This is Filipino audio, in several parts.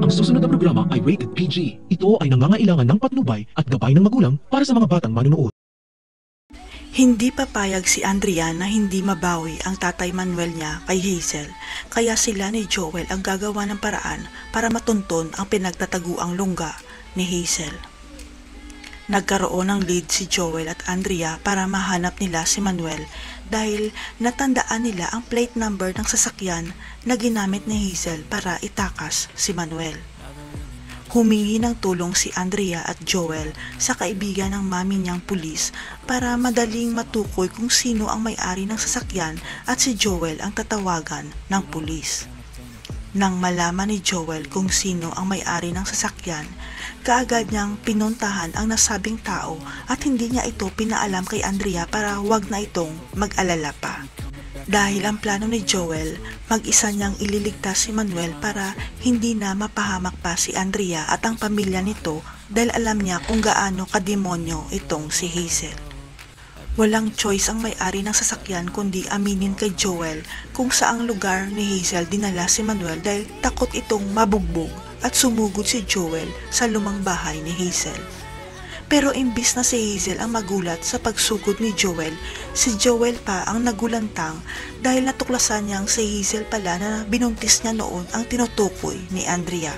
Ang susunod na programa ay rated PG. Ito ay nangangailangan ng patnubay at gabay ng magulang para sa mga batang manunood. Hindi papayag si Andrea na hindi mabawi ang tatay Manuel niya kay Hazel, kaya sila ni Joel ang gagawa ng paraan para matunton ang pinagtataguang lungga ni Hazel. Nagkaroon ng lead si Joel at Andrea para mahanap nila si Manuel dahil natandaan nila ang plate number ng sasakyan na ginamit ni Hazel para itakas si Manuel. Humingi ng tulong si Andrea at Joel sa kaibigan ng mami niyang pulis para madaling matukoy kung sino ang may-ari ng sasakyan at si Joel ang tatawagan ng pulis. Nang malaman ni Joel kung sino ang may-ari ng sasakyan, kaagad niyang pinuntahan ang nasabing tao at hindi niya ito pinaalam kay Andrea para wag na itong mag-alala pa. Dahil ang plano ni Joel, mag-isa niyang ililigtas si Manuel para hindi na mapahamak pa si Andrea at ang pamilya nito dahil alam niya kung gaano kademonyo itong si Hazel. Walang choice ang may-ari ng sasakyan kundi aminin kay Joel kung saang lugar ni Hazel dinala si Manuel dahil takot itong mabugbog at sumugod si Joel sa lumang bahay ni Hazel. Pero imbis na si Hazel ang magulat sa pagsugod ni Joel, si Joel pa ang nagulantang dahil natuklasan niyang si Hazel pala na binuntis niya noon ang tinutukoy ni Andrea.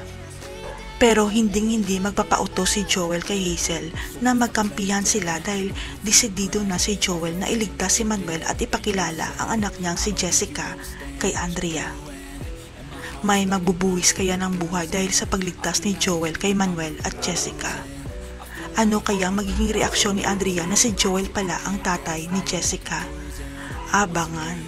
Pero hinding-hindi magpapautos si Joel kay Hazel na magkampihan sila dahil desidido na si Joel na iligtas si Manuel at ipakilala ang anak niyang si Jessica kay Andrea. May magbubuwis kaya ng buhay dahil sa pagligtas ni Joel kay Manuel at Jessica. Ano kaya magiging reaksyon ni Andrea na si Joel pala ang tatay ni Jessica? Abangan.